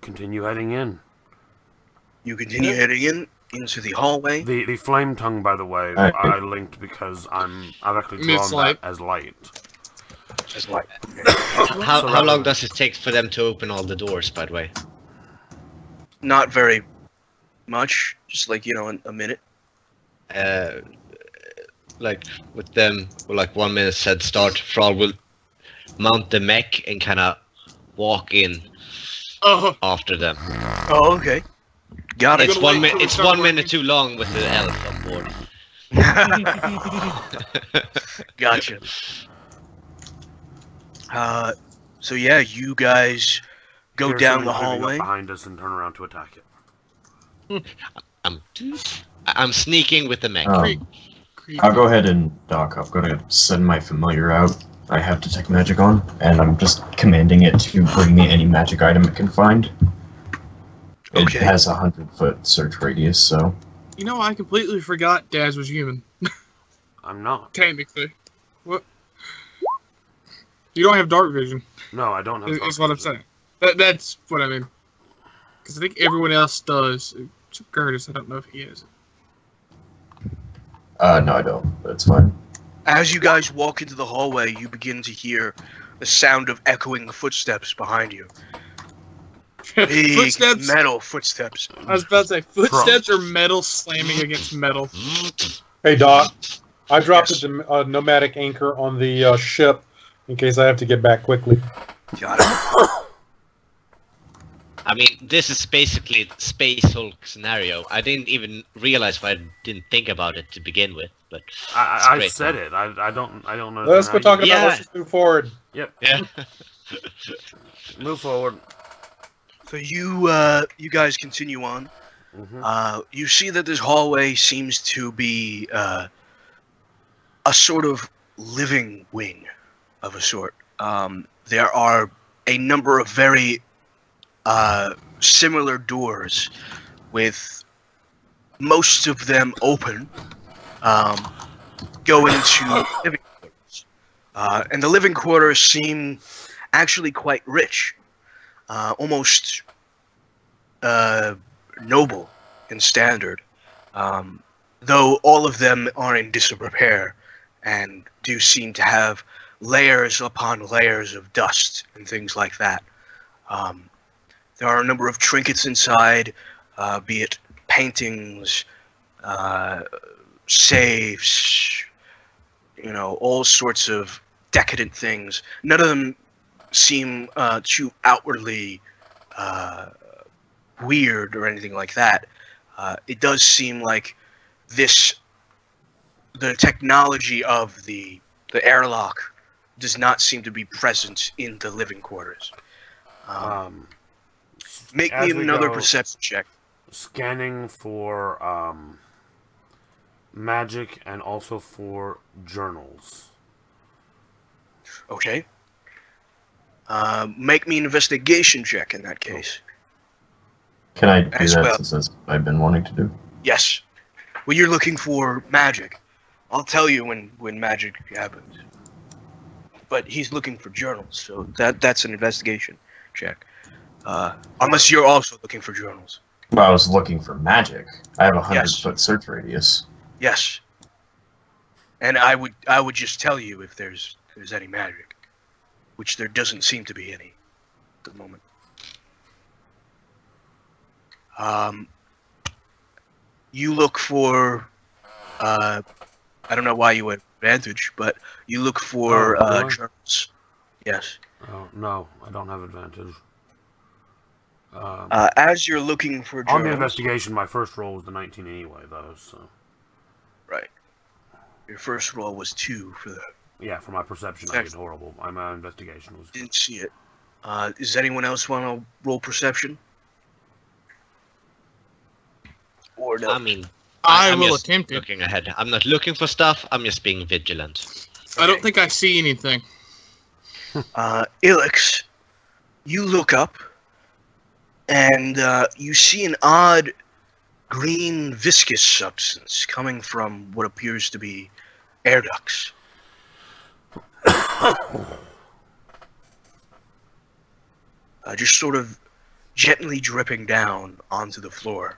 Continue heading in. You continue heading into the hallway. The flame tongue, by the way, I linked because I've actually drawn that as light. As light. How long does it take for them to open all the doors, by the way? Not very much. Just like, a minute. Like with them, like 1 minute said start. Thrall will mount the mech and kind of walk in after them. Oh, okay. Got it. It's 1 minute too long with the elf on board. Gotcha. So yeah, you guys go down the hallway behind us and turn around to attack it. I'm sneaking with the mech. I'll go ahead and dock. I'm gonna send my familiar out. I have detect magic on, and I'm just commanding it to bring me any magic item it can find. It has a 100-foot search radius, so. You know, I completely forgot Daz was human. I'm not. Technically. What? You don't have dark vision. No, I don't have dark vision. That's what I'm saying. That's what I mean. Because I think everyone else does. Except Curtis, I don't know if he has it. No, I don't. But it's fine. As you guys walk into the hallway, you begin to hear the sound of echoing footsteps behind you. Big Footsteps? metal footsteps. I was about to say, footsteps or metal slamming against metal. Hey, Doc. I dropped a nomadic anchor on the ship in case I have to get back quickly. Got it. I mean, this is basically Space Hulk scenario. I didn't even realize why I didn't think about it to begin with, but I said it. I don't know. Let's go talking about. Let's just move forward. Yep. Yeah. Move forward. So you guys continue on. Mm-hmm. You see that this hallway seems to be a sort of living wing of a sort. There are a number of very similar doors, with most of them open, go into living quarters. And the living quarters seem actually quite rich, almost noble and standard, though all of them are in disrepair and do seem to have layers upon layers of dust and things like that. There are a number of trinkets inside, be it paintings, safes, all sorts of decadent things. None of them seem too outwardly weird or anything like that. It does seem like the technology of the airlock does not seem to be present in the living quarters. Make me another perception check. Scanning for magic and also for journals. Okay. Make me an investigation check in that case. Can I do that since I've been wanting to do? Yes. Well, you're looking for magic. I'll tell you when magic happens. But he's looking for journals, so that's an investigation check. Unless you're also looking for journals. Well, I was looking for magic. I have a 100-foot search radius. Yes. And I would just tell you if there's any magic, which there doesn't seem to be any at the moment. You look for I don't know why you had advantage, but you look for journals. Yes. Oh no, I don't have advantage. As you're looking for journals, on the investigation, my first roll was the 19 anyway, though. So. Right. Your first roll was 2 for the. Yeah, for my perception, I did horrible. My investigation was. Didn't see it. Does anyone else want to roll perception? Or no? I mean, I I'm will just attempt it. looking ahead. I'm not looking for stuff. I'm just being vigilant. I don't think I see anything. Ilix, you look up, and you see an odd green viscous substance coming from what appears to be air ducts. just sort of gently dripping down onto the floor,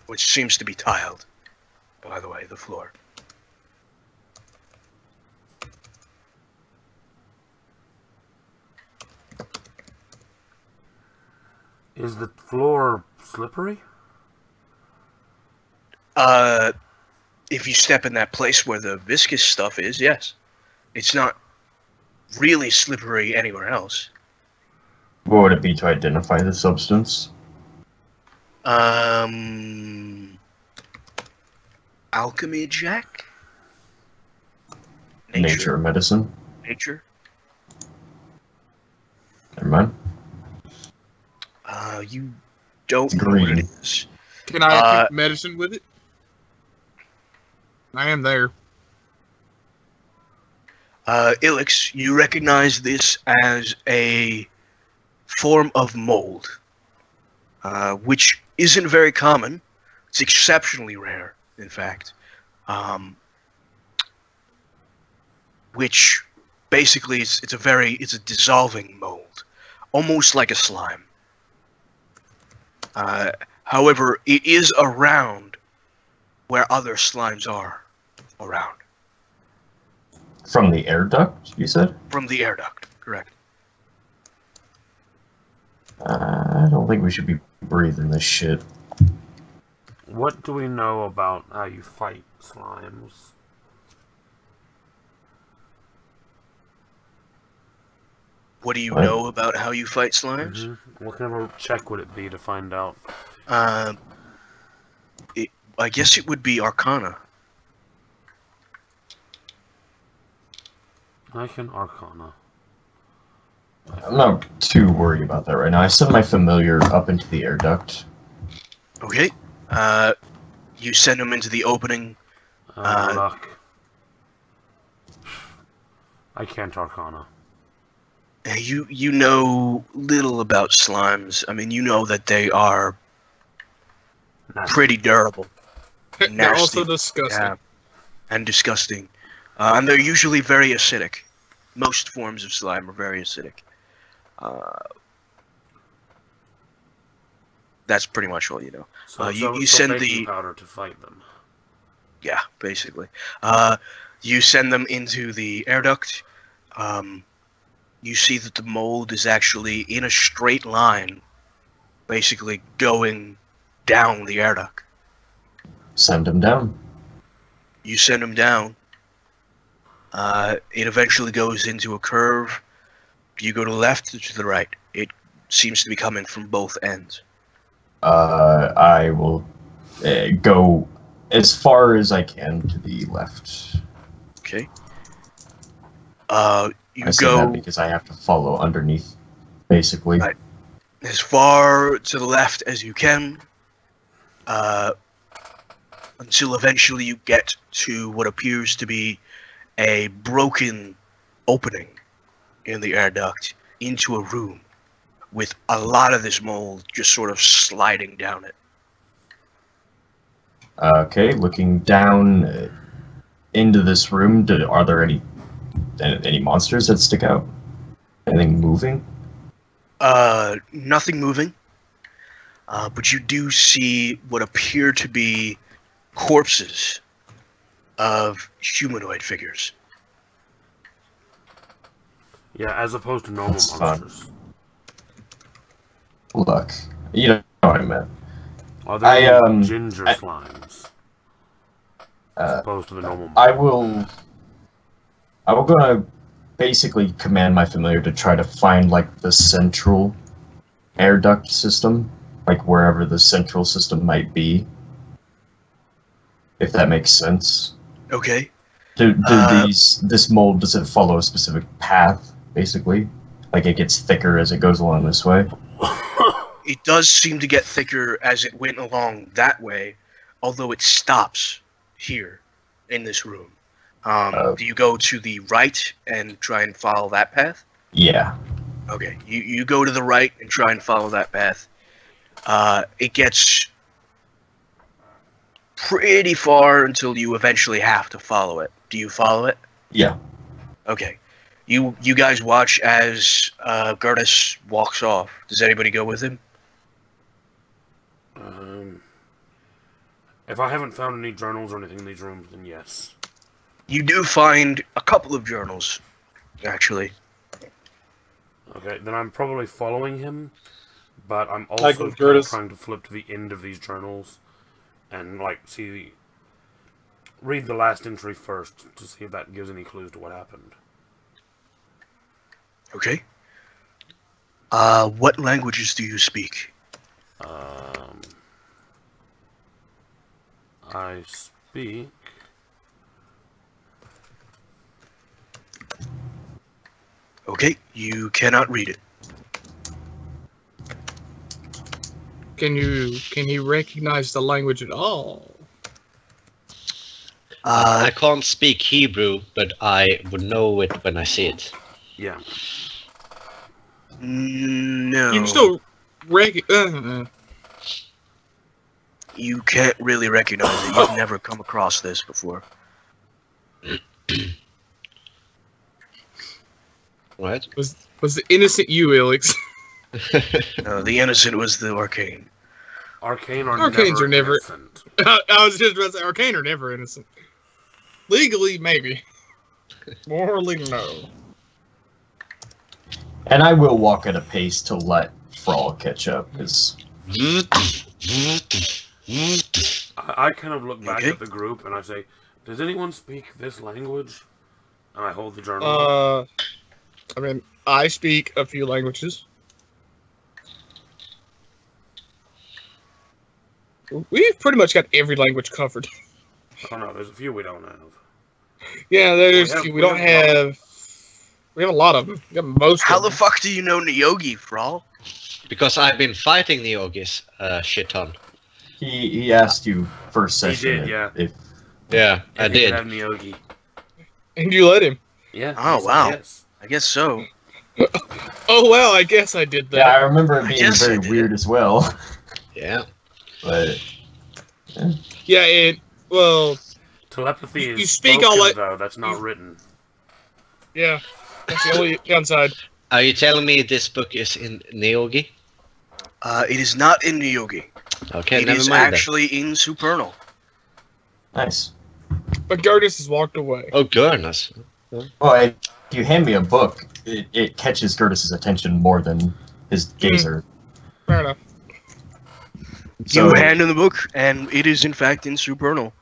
which seems to be tiled, by the way, the floor. Is the floor slippery? If you step in that place where the viscous stuff is, yes. It's not really slippery anywhere else. What would it be to identify the substance? Alchemy Jack? Nature or medicine? Nature? Never mind. You don't know what it is. Can I pick medicine with it? I am there. Ilix, you recognize this as a form of mold, which isn't very common. It's exceptionally rare, in fact. Which basically it's a dissolving mold, almost like a slime. However, it is around where other slimes are around. From the air duct, you said? From the air duct, correct. I don't think we should be breathing this shit. What do we know about how you fight slimes? What do you know about how you fight slimes? Mm-hmm. What kind of a check would it be to find out? I guess it would be Arcana. I can Arcana. I'm not too worried about that right now. I send my familiar up into the air duct. Okay. You send him into the opening. Luck. I can't Arcana. You know little about slimes. I mean, you know that they are pretty durable. They're also disgusting. Yeah, and disgusting. And they're usually very acidic. Most forms of slime are very acidic. That's pretty much all you know. So you send the powder to fight them. Yeah, basically. You send them into the air duct. You see that the mold is actually in a straight line, basically going down the air duct. Send him down. You send him down. It eventually goes into a curve. Do you go to the left or to the right? It seems to be coming from both ends. I will go as far as I can to the left. Okay. You I say go that because I have to follow underneath, basically. Right. As far to the left as you can, until eventually you get to what appears to be a broken opening in the air duct into a room with a lot of this mold just sort of sliding down it. Okay, looking down into this room, are there any monsters that stick out? Anything moving? Nothing moving. But you do see what appear to be corpses of humanoid figures. Yeah, as opposed to normal That's monsters. fun. Look, you know what I meant. Are there any ginger slimes? As opposed to the normal monsters? I will gonna basically command my familiar to try to find like the central air duct system, like wherever the central system might be, if that makes sense. Okay. This mold, does it follow a specific path, basically? Like it gets thicker as it goes along this way? It does seem to get thicker as it went along that way, although it stops here in this room. Do you go to the right and try and follow that path? Yeah. Okay, you go to the right and try and follow that path. It gets pretty far until you eventually have to follow it. Do you follow it? Yeah. Okay. You guys watch as Gertis walks off. Does anybody go with him? If I haven't found any journals or anything in these rooms, then yes. You do find a couple of journals, actually. Okay, then I'm probably following him, but I'm also trying to flip to the end of these journals and, like, read the last entry first to see if that gives any clues to what happened. Okay. What languages do you speak? I speak... Okay, you cannot read it. Can he recognize the language at all? I can't speak Hebrew, but I would know it when I see it. Yeah. No. You can still recognize. You can't really recognize it. You've never come across this before. What? Was the innocent you, Elix? No, the innocent was the arcane. Arcanes are never innocent. I was just about to say, arcane are never innocent. Legally, maybe. Morally, no. And I will walk at a pace to let Frawl catch up, because... I kind of look back at the group and I say, does anyone speak this language? And I hold the journal. I mean, I speak a few languages. We've pretty much got every language covered. Oh no, there's a few we don't have. Yeah, there's a few. We don't have... We have a lot of them. We have most How of them. the fuck do you know Nyogi, Frawl? Because I've been fighting the Yogis shit ton. He asked you first session. He did, yeah. Yeah, I did. Have Nyogi. And you let him. Yeah. Oh, wow. Yes. I guess so. Oh, well, I guess I did that. Yeah, I remember it being very weird as well. Yeah. But... Yeah, and, well... Telepathy is you speak spoken, all like... though. That's not written. Yeah. That's the only downside. Are you telling me this book is in Neogi? It is not in Nyogi. Okay, it never is mind actually in Supernal. Nice. But Gertis has walked away. Oh, goodness. Well, if you hand me a book, it catches Gertis's attention more than his gazer. Fair enough. So, You hand him the book, and it is in fact in Supernal.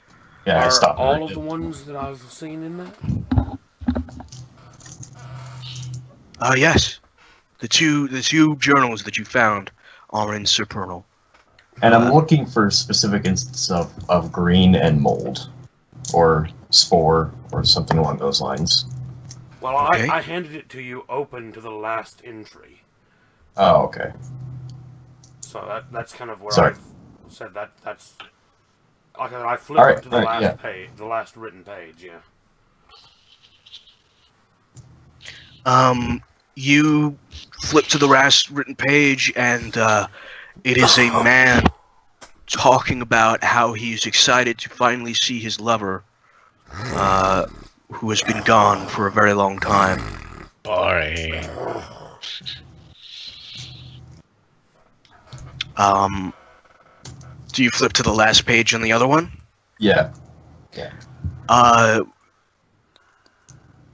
Yeah, I Are stopped. all of the ones that I've seen in that? Yes. The two journals that you found are in Supernal. And I'm looking for specific instances of green and mold. Or spore, or something along those lines. Well, Okay. I handed it to you open to the last entry. Oh, okay. So that's kind of where Sorry. I said that's... Like I flipped Alright, to the last yeah. page, the last written page, yeah. You flip to the last written page, and it is a man talking about how he's excited to finally see his lover, who has been gone for a very long time. Boring. Do you flip to the last page on the other one? Yeah.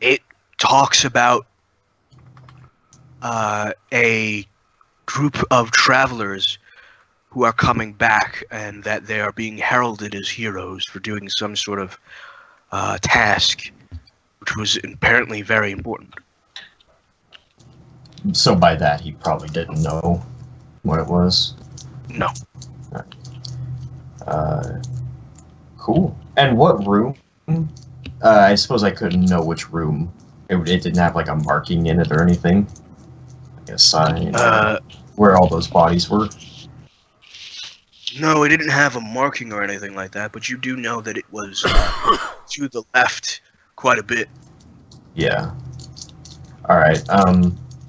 It talks about a group of travelers who are coming back, and that they are being heralded as heroes for doing some sort of task, which was apparently very important. So by that, he probably didn't know what it was. No. Cool. And what room? I suppose I couldn't know which room. It didn't have like a marking in it or anything. Like a sign. Where all those bodies were. No, it didn't have a marking or anything like that, but you do know that it was to the left quite a bit. Yeah. Alright,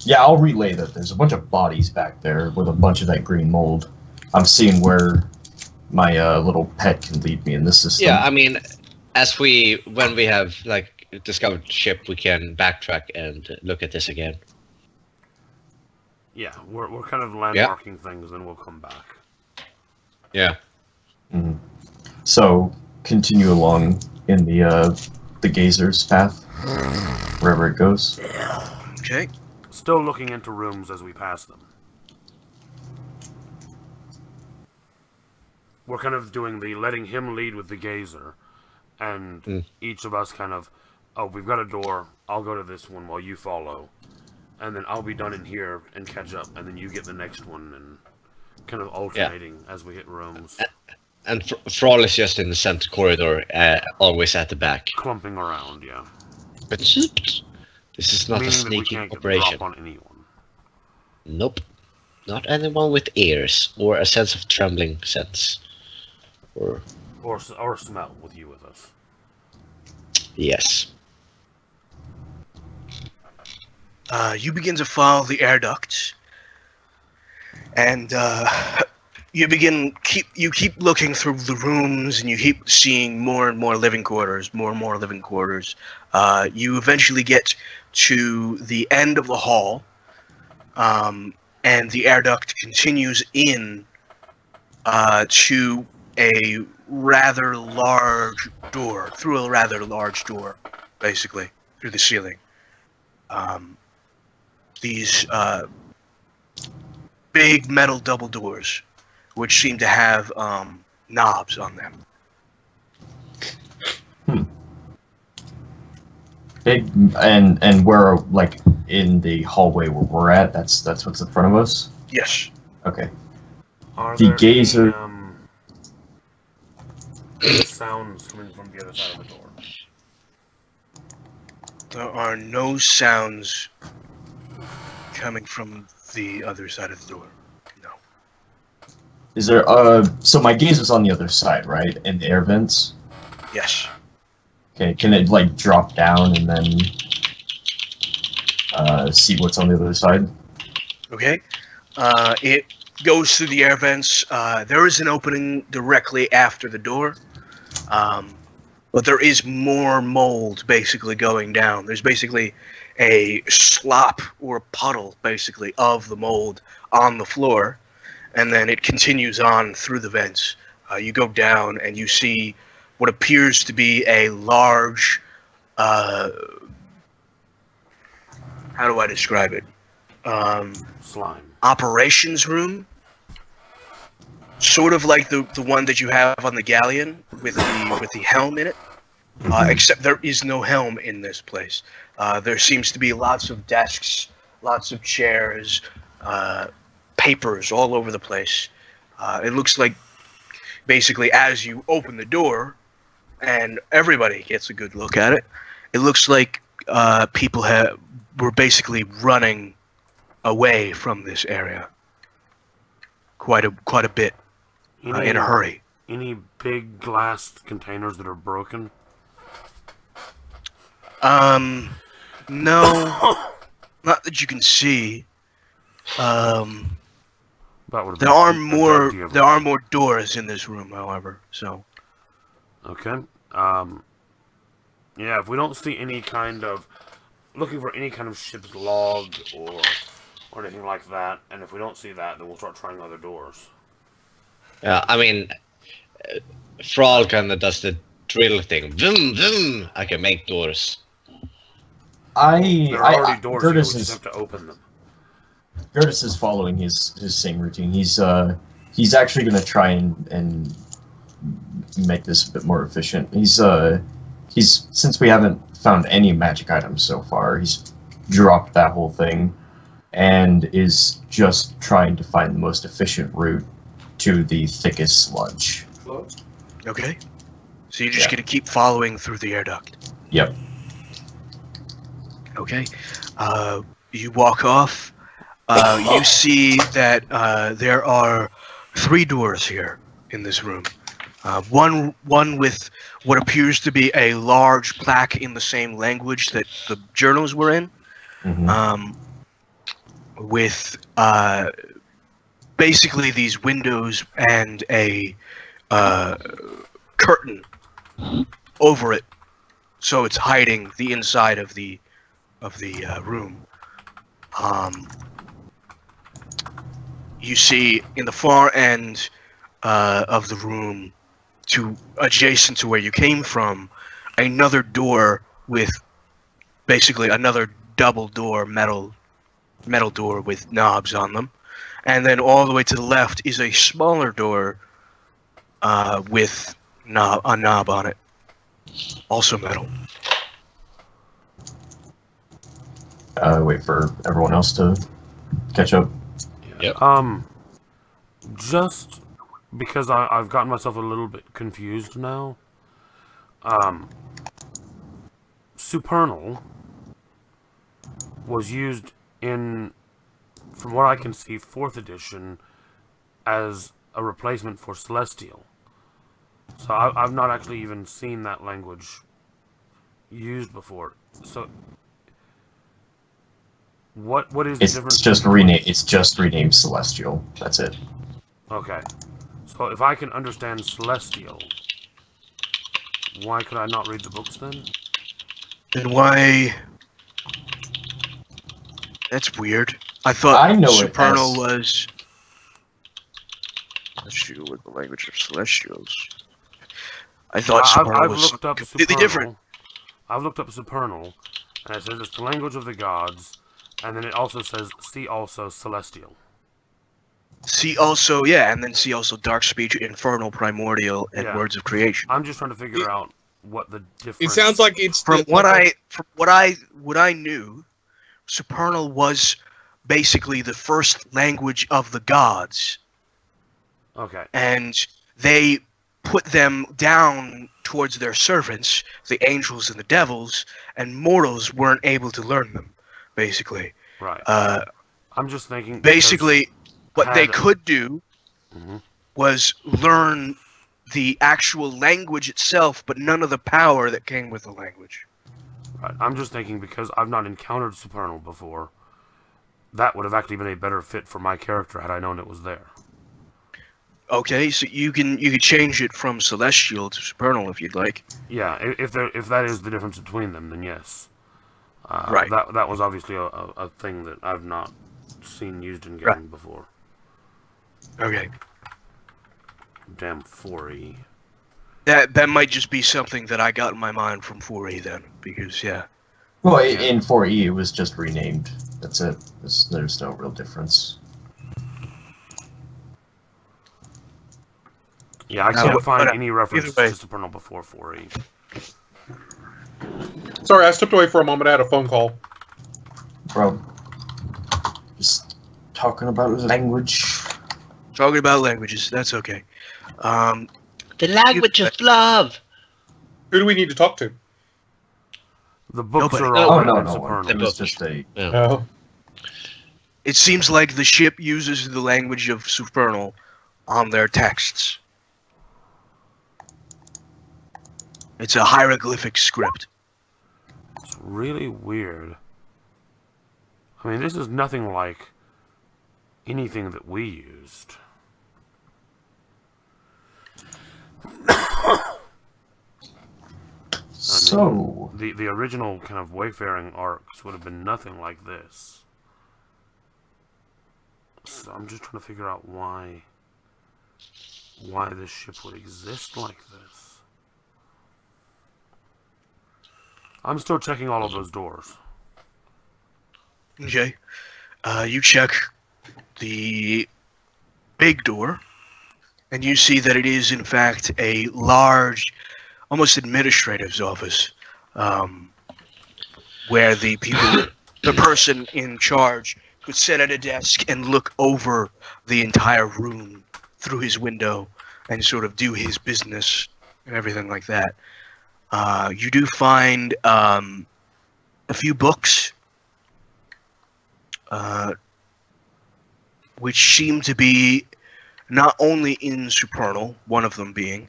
yeah, I'll relay that there's a bunch of bodies back there with a bunch of that green mold. I'm seeing where my little pet can lead me in this system. Yeah, I mean, when we have like discovered ship, we can backtrack and look at this again. Yeah, we're kind of landmarking things, and we'll come back. Yeah. Mm-hmm. So continue along in the gazer's path, wherever it goes. Okay. Still looking into rooms as we pass them. We're kind of doing the letting him lead with the gazer, and each of us kind of, oh, we've got a door, I'll go to this one while you follow, and then I'll be done in here and catch up, and then you get the next one, and kind of alternating as we hit rooms. And Thrall is just in the center corridor, always at the back. Clumping around, yeah. But this is not a sneaking operation. On anyone. Nope. Not anyone with ears, or a sense of trembling sense. Or smell with you with us. Yes. You begin to follow the air ducts, and you keep looking through the rooms, and you keep seeing more and more living quarters, more and more living quarters. You eventually get to the end of the hall, and the air duct continues in to a rather large door, through a rather large door, basically, through the ceiling. These big metal double doors, which seem to have knobs on them. Big and we're like in the hallway where we're at. That's what's in front of us. Yes. Okay. Are the there gazer. Any sounds coming from the other side of the door? There are no sounds coming from the other side of the door. No. Is there so my gazer's on the other side, right? In the air vents? Yes. Okay, can it like drop down and then see what's on the other side? Okay. It goes through the air vents. There is an opening directly after the door. But there is more mold basically going down. There's basically a slop or puddle basically of the mold on the floor, and then it continues on through the vents. You go down and you see what appears to be a large, how do I describe it? Slime. Operations room. Sort of like the one that you have on the galleon with the helm in it, except there is no helm in this place. There seems to be lots of desks, lots of chairs, papers all over the place. It looks like basically as you open the door, and everybody gets a good look at it, it looks like people were basically running away from this area. Quite a bit. In a hurry. Any big glass containers that are broken? No, not that you can see. There are more doors in this room, however. So. Okay. Yeah, if we don't see any kind of looking for any kind of ship's log or anything like that, and if we don't see that, then we'll start trying other doors. Yeah, I mean, Thrall kind of does the drill thing. Vroom, vroom. I can make doors. There are already doors here, we just have to open them. Gertis is following his same routine. He's actually going to try and make this a bit more efficient. He's since we haven't found any magic items so far, he's dropped that whole thing and is just trying to find the most efficient route to the thickest sludge. Okay. So you're just going to keep following through the air duct? Yep. Okay. You walk off. You see that there are 3 doors here in this room. One with what appears to be a large plaque in the same language that the journals were in. Mm-hmm. With basically these windows and a curtain over it, so it's hiding the inside of the room. You see in the far end of the room, adjacent to where you came from, another door with basically another double door metal door with knobs on them, and then all the way to the left is a smaller door with a knob on it, also metal. Wait for everyone else to catch up. Yep. Just because I've gotten myself a little bit confused now. Supernal was used in, from what I can see, 4th edition as a replacement for Celestial. So I've not actually even seen that language used before. So what is the difference? It's just renamed Celestial. That's it. Okay. So if I can understand Celestial, why could I not read the books then? Then why? That's weird. I thought Supernal was... Celestial with the language of Celestials. I thought Supernal was completely different. I've looked up Supernal, and it says it's the language of the gods, and then it also says, see also Celestial. See also, yeah, and then see also Dark Speech, Infernal, Primordial, and Words of Creation. I'm just trying to figure out what the difference... It sounds like it's... From what I knew, Supernal was basically the first language of the gods. Okay. And they put them down towards their servants, the angels and the devils, and mortals weren't able to learn them, basically. Right. I'm just thinking... Basically, what they could do was learn the actual language itself, but none of the power that came with the language. Right. I'm just thinking, because I've not encountered Supernal before, that would have actually been a better fit for my character had I known it was there. Okay, so you can change it from Celestial to Supernal if you'd like. Yeah, if that is the difference between them, then yes. Right. That was obviously a thing that I've not seen used in gaming before. Okay. Damn 4E. That might just be something that I got in my mind from 4E then, because Well, in 4E it was just renamed. That's it. There's no real difference. Yeah, I can't find any reference to Supernal before 4E. Sorry, I stepped away for a moment. I had a phone call. Bro, just talking about language. Talking about languages, that's okay. The language of love. Who do we need to talk to? The books are all no. Supernal. It was just a... Oh. It seems like the ship uses the language of Supernal on their texts. It's a hieroglyphic script. It's really weird. I mean, this is nothing like anything that we used. So... the original kind of wayfaring arcs would have been nothing like this. So I'm just trying to figure out why this ship would exist like this. I'm still checking all of those doors. Okay. You check the big door, and you see that it is, in fact, a large, almost administrative's office, where the person in charge could sit at a desk and look over the entire room through his window and sort of do his business and everything like that. You do find a few books, which seem to be not only in Supernal, one of them being,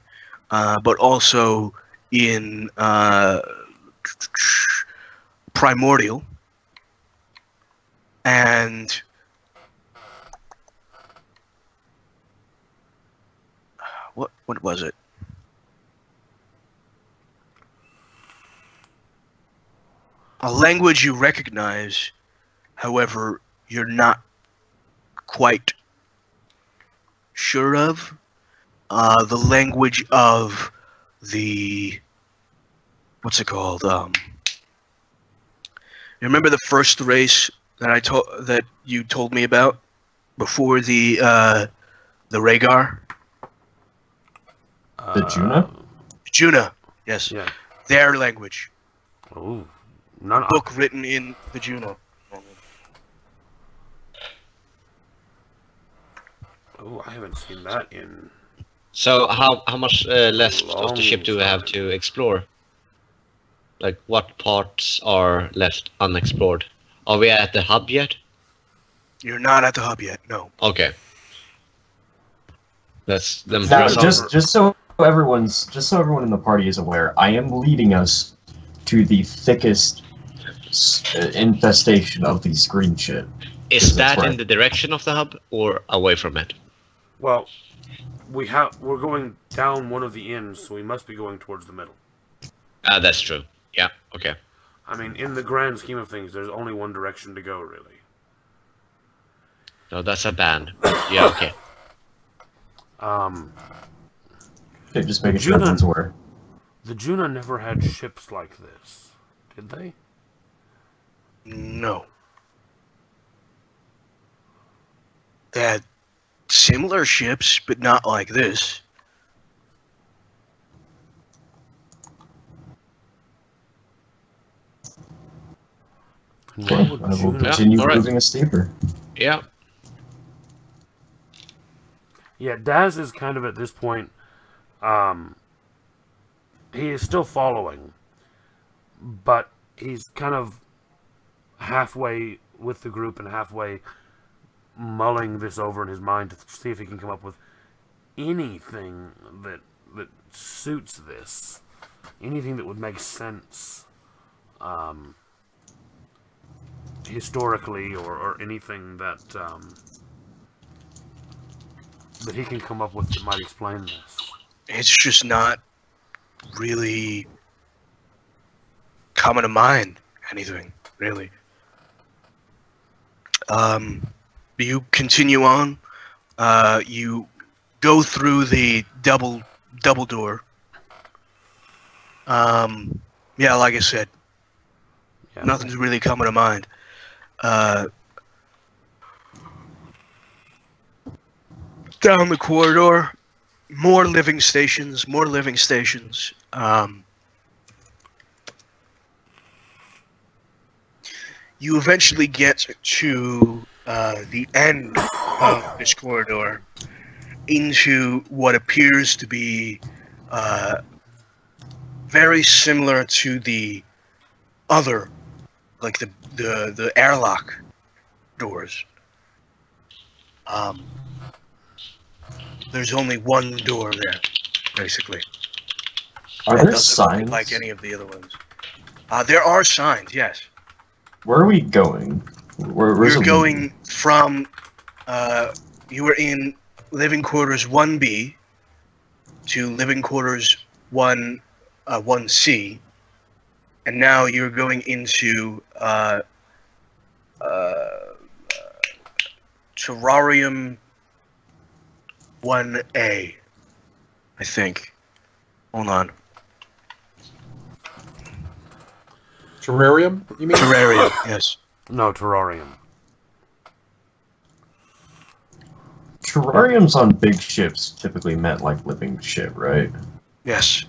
but also in Primordial, and what was it? a language you recognize, however, you're not quite sure of. The language of the... What's it called? You remember the first race that you told me about before the Rhaegar? The Juna? Juna, yes. Yeah. Their language. Oh, A book written in the Juna. Oh, I haven't seen that in. So how much left of the ship do we have to explore? Like, what parts are left unexplored? Are we at the hub yet? You're not at the hub yet, no. Okay. Let's then Now, press on. just so everyone in the party is aware, I am leading us to the thickest infestation of the screen shit. Is that in the direction of the hub or away from it? Well, we're going down one of the inns, so we must be going towards the middle. That's true. Yeah, okay. I mean, in the grand scheme of things, there's only one direction to go, really. No, that's a ban. Yeah, okay. Okay, just making sure everyone's aware. The Juna never had ships like this, did they? No. They had similar ships, but not like this. Okay, I will continue moving us deeper. Yeah. Yeah, Daz is kind of at this point, he is still following, but he's kind of halfway with the group and halfway mulling this over in his mind to see if he can come up with anything that suits this, anything that would make sense, historically, or anything that that he can come up with that might explain this. It's just not really coming to mind anything, really. You continue on. You go through the double door. Yeah, like I said, nothing's really coming to mind. Down the corridor, more living stations, more living stations. You eventually get to the end of this corridor into what appears to be very similar to the other, like the airlock doors. There's only one door there, basically. Are there signs? Like any of the other ones. There are signs, yes. Where are we going? You're going from, you were in living quarters 1B to living quarters 1C, and now you're going into terrarium 1A, I think. Hold on. Terrarium, you mean? Terrarium, yes. No, terrarium. Terrariums on big ships typically meant like living ship, right? Yes.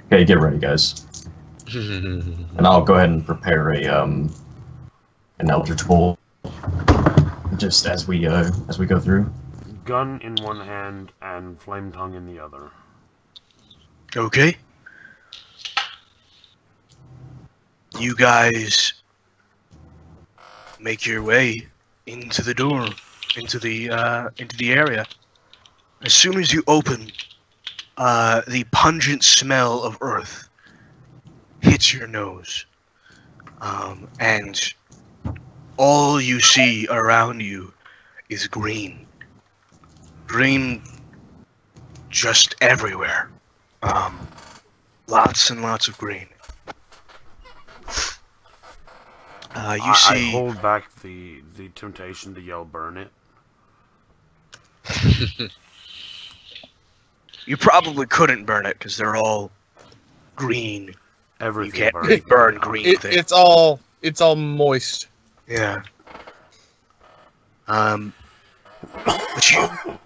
Okay, get ready, guys. And I'll go ahead and prepare an Eldritch Bolt just as we go through. Gun in one hand and flame tongue in the other. Okay. You guys make your way into the door, into the area. As soon as you open, the pungent smell of earth hits your nose, and all you see around you is green. Green just everywhere. Lots and lots of green. I hold back the temptation to yell "burn it." You probably couldn't burn it because they're all green. Everything you can't burns. really burn green things. It's all moist. Yeah. But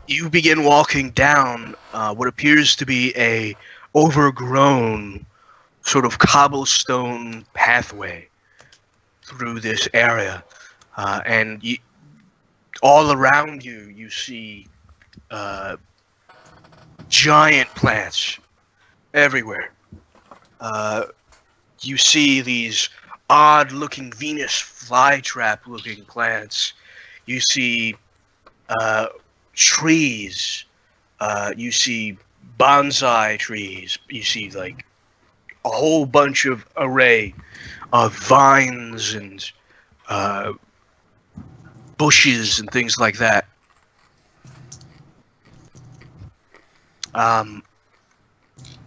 you begin walking down what appears to be a overgrown sort of cobblestone pathway through this area, and all around you see giant plants everywhere. You see these odd-looking Venus flytrap-looking plants. You see trees. You see bonsai trees. You see like a whole bunch of array of vines and bushes and things like that. And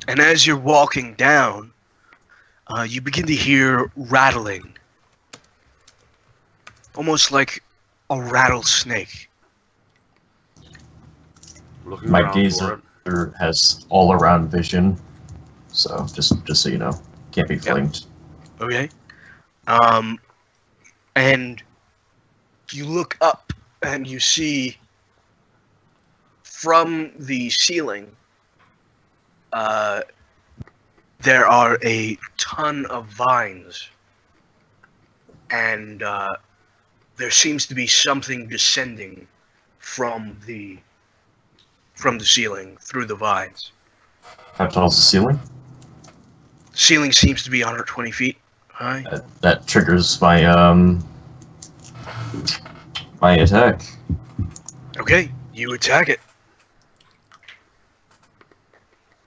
as you're walking down, you begin to hear rattling, almost like a rattlesnake. My gazer has all-around vision, so just so you know, can't be flanked. Okay. And you look up and you see from the ceiling, there are a ton of vines, and there seems to be something descending from the ceiling through the vines. How tall is the ceiling? Ceiling seems to be 120 feet high. That triggers my my attack. Okay, you attack it.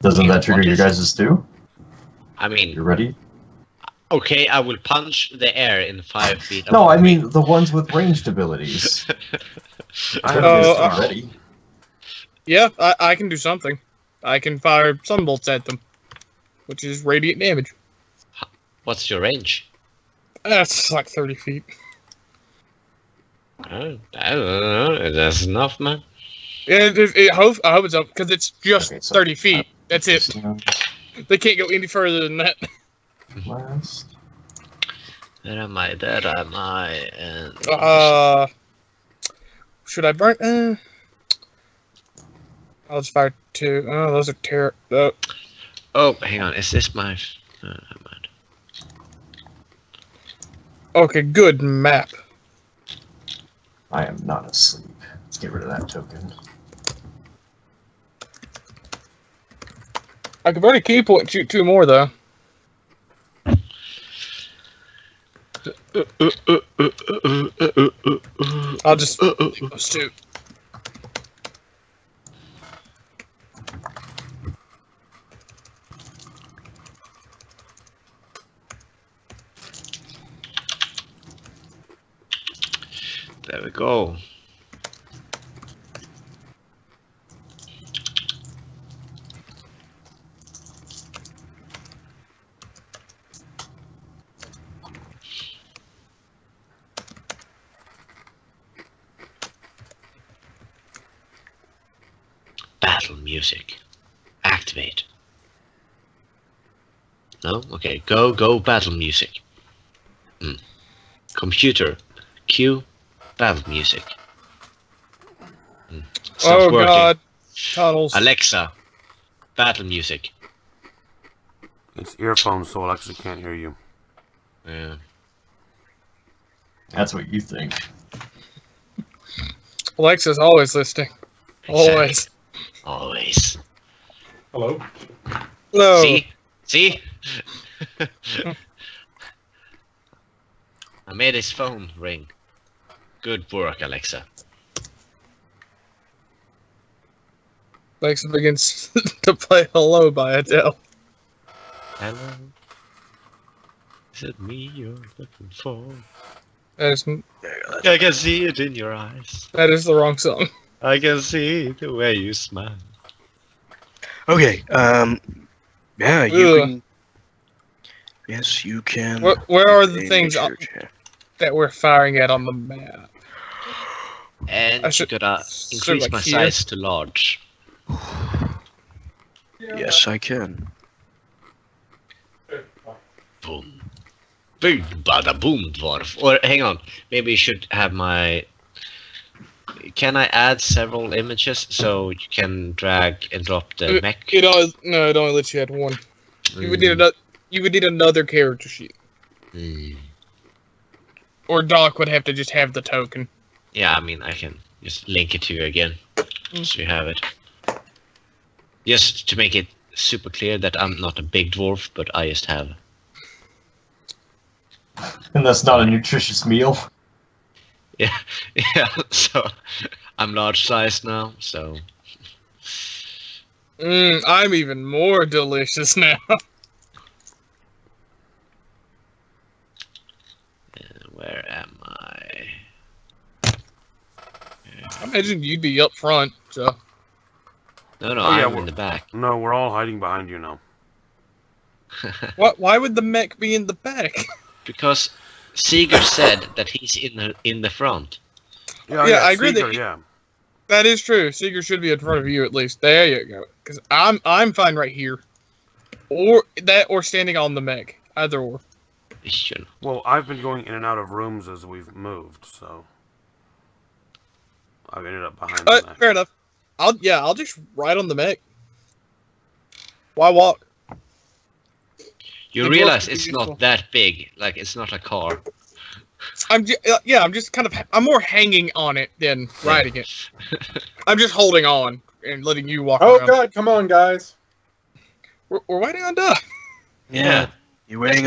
Doesn't that trigger your guys' too? I mean, you ready? Okay, I will punch the air in 5 feet. No, I mean the ones with ranged abilities. Ready. Yeah, I can do something. I can fire sunbolts at them, which is radiant damage. What's your range? That's like 30 feet. I don't know. That's enough, man. Yeah, I hope it's up because it's just 30 feet. That's it. They can't go any further than that. Last. There am I. And should I burn? I'll just fire 2. Oh, those are terrible. Oh, hang on. Is this my? Never mind. Okay, good map. I am not asleep. Let's get rid of that token. I can burn a key point, shoot 2 more though. I'll just leave those 2. There we go. Battle music. Activate. No? Okay, go battle music. Computer. Cue battle music. Oh working. God. Tunnels. Alexa. Battle music. It's earphones, so Alexa can't hear you. Yeah. That's what you think. Alexa's always listening. Always. Always. Hello? Hello. See? I made his phone ring. Good work, Alexa. Alexa begins to play Hello by Adele. Hello. Is it me you're looking for? I can see it in your eyes. That is the wrong song. I can see the way you smile. Okay, yeah, you can... Yes, you can... Where are the things? that we're firing at on the map? And you gotta increase my size to large. Yes, I can. Boom. Boom, bada boom, dwarf. Or hang on, maybe you should have my. Can I add several images so you can drag and drop the mech? It only lets you add one. You would need another. You would need another character sheet. Or Doc would have to just have the token. Yeah, I mean I can just link it to you again, so you have it. Just to make it super clear that I'm not a big dwarf, but I just have. And that's not a nutritious meal. Yeah, yeah. So I'm large size now. So. I'm even more delicious now. Where am I? I imagine you'd be up front. So. No, I'm in the back. No, we're all hiding behind you now. What? Why would the mech be in the back? Because Seeger said that he's in the front. Yeah, I agree. Seeger, yeah, that is true. Seeger should be in front of you at least. There you go. Because I'm fine right here, or standing on the mech. Either or. Well, I've been going in and out of rooms as we've moved, so I've ended up behind the mech. Fair enough. I'll just ride on the mech. Why walk? You realize it's not that big. Like it's not a car. I'm more hanging on it than riding it. I'm just holding on and letting you walk around. Oh God, come on, guys. We're waiting on Doug. Yeah. You waiting